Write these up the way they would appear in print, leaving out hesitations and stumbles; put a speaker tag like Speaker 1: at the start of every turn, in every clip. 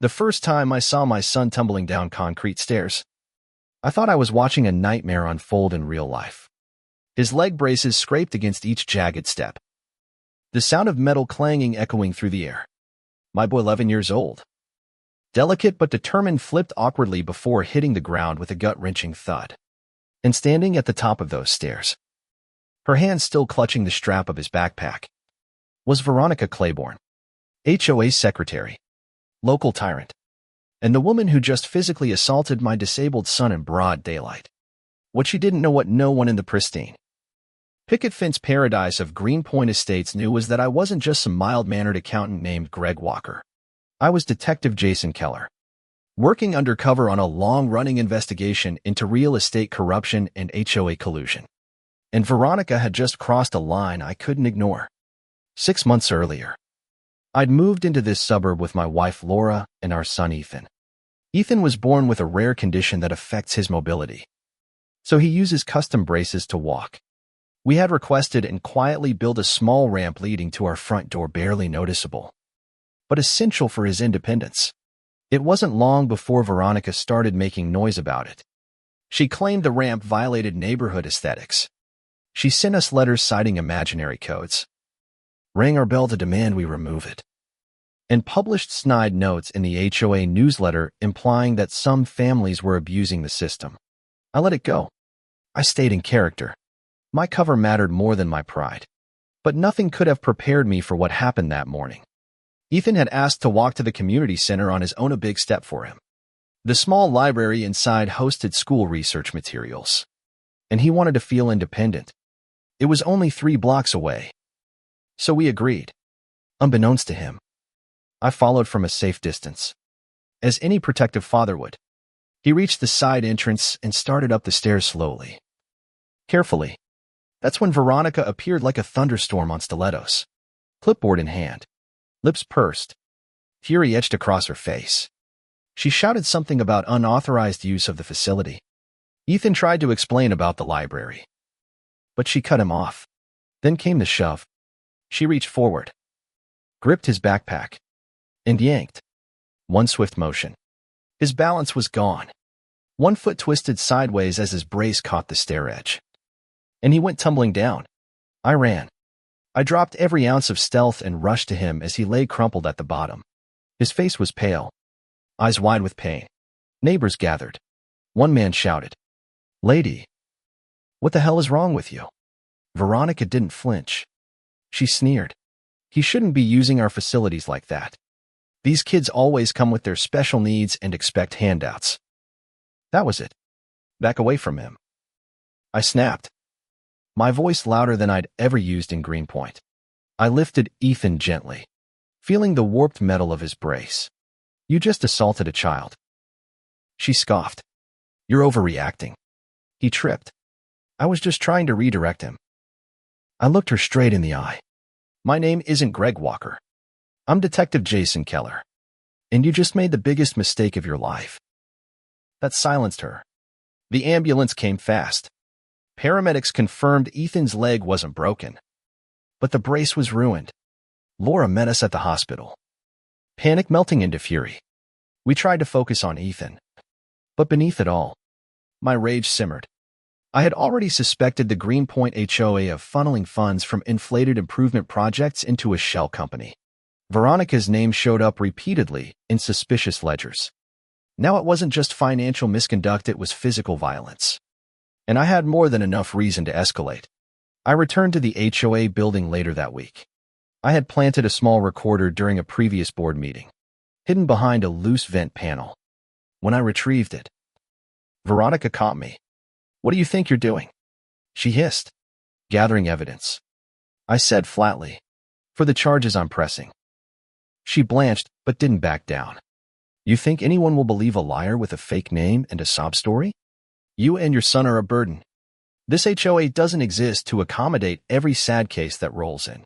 Speaker 1: The first time I saw my son tumbling down concrete stairs, I thought I was watching a nightmare unfold in real life. His leg braces scraped against each jagged step. The sound of metal clanging echoing through the air. My boy, 11 years old, delicate but determined, flipped awkwardly before hitting the ground with a gut-wrenching thud. And standing at the top of those stairs, her hand still clutching the strap of his backpack, was Veronica Claiborne, HOA secretary, local tyrant, and the woman who just physically assaulted my disabled son in broad daylight. What she didn't know, what no one in the pristine picket fence paradise of Greenpoint Estates knew, was that I wasn't just some mild-mannered accountant named Greg Walker. I was Detective Jason Keller, working undercover on a long-running investigation into real estate corruption and HOA collusion. And Veronica had just crossed a line I couldn't ignore. 6 months earlier, I'd moved into this suburb with my wife Laura and our son Ethan. Ethan was born with a rare condition that affects his mobility, so he uses custom braces to walk. We had requested and quietly built a small ramp leading to our front door, barely noticeable, but essential for his independence. It wasn't long before Veronica started making noise about it. She claimed the ramp violated neighborhood aesthetics. She sent us letters citing imaginary codes, rang our bell to demand we remove it, and published snide notes in the HOA newsletter implying that some families were abusing the system. I let it go. I stayed in character. My cover mattered more than my pride. But nothing could have prepared me for what happened that morning. Ethan had asked to walk to the community center on his own, a big step for him. The small library inside hosted school research materials, and he wanted to feel independent. It was only 3 blocks away. So we agreed. Unbeknownst to him, I followed from a safe distance, as any protective father would. He reached the side entrance and started up the stairs slowly, carefully. That's when Veronica appeared like a thunderstorm on stilettos, clipboard in hand, lips pursed, fury etched across her face. She shouted something about unauthorized use of the facility. Ethan tried to explain about the library, but she cut him off. Then came the shove. She reached forward, gripped his backpack, and yanked. One swift motion. His balance was gone. One foot twisted sideways as his brace caught the stair edge, and he went tumbling down. I ran. I dropped every ounce of stealth and rushed to him as he lay crumpled at the bottom. His face was pale, eyes wide with pain. Neighbors gathered. One man shouted, "Lady, what the hell is wrong with you?" Veronica didn't flinch. She sneered. "He shouldn't be using our facilities like that. These kids always come with their special needs and expect handouts." That was it. Back away from him. I snapped, my voice louder than I'd ever used in Greenpoint. I lifted Ethan gently, feeling the warped metal of his brace. "You just assaulted a child." She scoffed. "You're overreacting." He tripped. "I was just trying to redirect him." I looked her straight in the eye. "My name isn't Greg Walker. I'm Detective Jason Keller. And you just made the biggest mistake of your life." That silenced her. The ambulance came fast. Paramedics confirmed Ethan's leg wasn't broken, but the brace was ruined. Laura met us at the hospital, panic melting into fury. We tried to focus on Ethan, but beneath it all, my rage simmered. I had already suspected the Greenpoint HOA of funneling funds from inflated improvement projects into a shell company. Veronica's name showed up repeatedly in suspicious ledgers. Now it wasn't just financial misconduct, it was physical violence. And I had more than enough reason to escalate. I returned to the HOA building later that week. I had planted a small recorder during a previous board meeting, hidden behind a loose vent panel. When I retrieved it, Veronica caught me. "What do you think you're doing?" she hissed. "Gathering evidence," I said flatly, "for the charges I'm pressing." She blanched, but didn't back down. "You think anyone will believe a liar with a fake name and a sob story? You and your son are a burden. This HOA doesn't exist to accommodate every sad case that rolls in."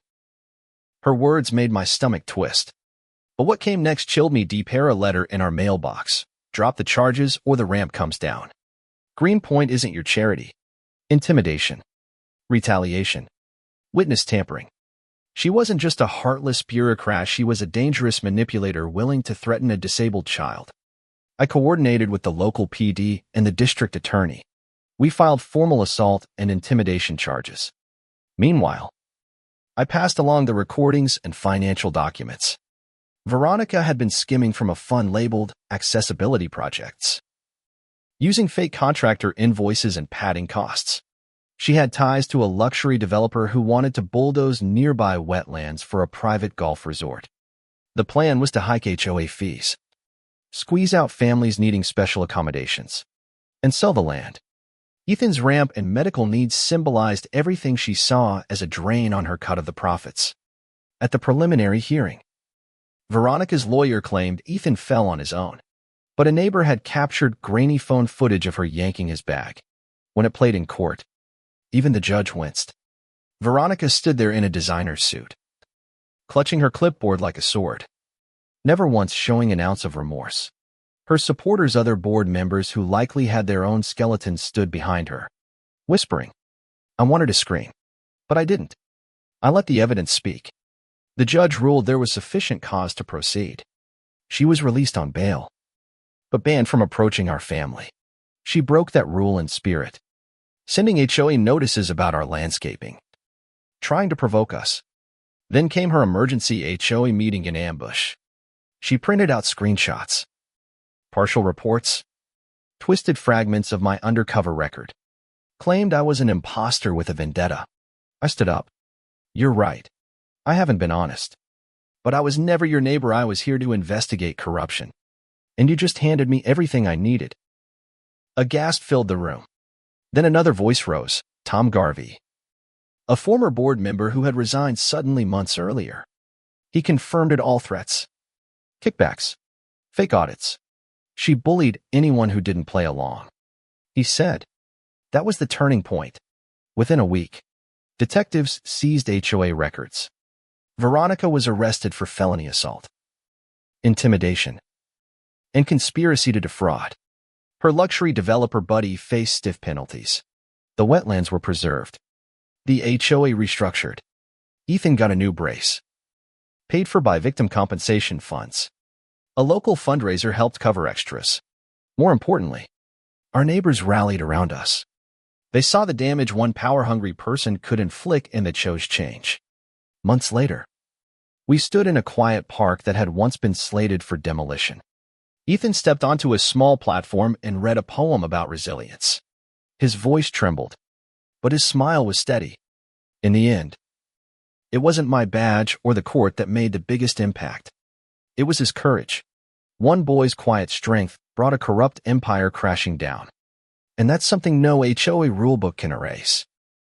Speaker 1: Her words made my stomach twist. But what came next chilled me deep. A letter in our mailbox. "Drop the charges or the ramp comes down. Greenpoint isn't your charity. Intimidation. Retaliation. Witness tampering. She wasn't just a heartless bureaucrat, she was a dangerous manipulator willing to threaten a disabled child. I coordinated with the local PD and the district attorney. We filed formal assault and intimidation charges. Meanwhile, I passed along the recordings and financial documents. Veronica had been skimming from a fund labeled Accessibility Projects, using fake contractor invoices and padding costs. She had ties to a luxury developer who wanted to bulldoze nearby wetlands for a private golf resort. The plan was to hike HOA fees, squeeze out families needing special accommodations, and sell the land. Ethan's ramp and medical needs symbolized everything she saw as a drain on her cut of the profits. At the preliminary hearing, Veronica's lawyer claimed Ethan fell on his own, but a neighbor had captured grainy phone footage of her yanking his bag. When it played in court, even the judge winced. Veronica stood there in a designer suit, clutching her clipboard like a sword, never once showing an ounce of remorse. Her supporters, other board members who likely had their own skeletons, stood behind her, whispering. I wanted to scream, but I didn't. I let the evidence speak. The judge ruled there was sufficient cause to proceed. She was released on bail, but banned from approaching our family. She broke that rule in spirit, sending HOA notices about our landscaping, trying to provoke us. Then came her emergency HOA meeting in ambush. She printed out screenshots, partial reports, twisted fragments of my undercover record, claimed I was an imposter with a vendetta. I stood up. You're right. I haven't been honest. But I was never your neighbor. I was here to investigate corruption. And you just handed me everything I needed. A gasp filled the room. Then another voice rose, Tom Garvey, a former board member who had resigned suddenly months earlier. He confirmed it all: threats, kickbacks, fake audits. She bullied anyone who didn't play along. He said that was the turning point. Within a week, detectives seized HOA records. Veronica was arrested for felony assault, intimidation, and conspiracy to defraud. Her luxury developer buddy faced stiff penalties. The wetlands were preserved. The HOA restructured. Ethan got a new brace, paid for by victim compensation funds. A local fundraiser helped cover extras. More importantly, our neighbors rallied around us. They saw the damage one power-hungry person could inflict and they chose change. Months later, we stood in a quiet park that had once been slated for demolition. Ethan stepped onto a small platform and read a poem about resilience. His voice trembled, but his smile was steady. In the end, it wasn't my badge or the court that made the biggest impact. It was his courage. One boy's quiet strength brought a corrupt empire crashing down. And that's something no HOA rulebook can erase.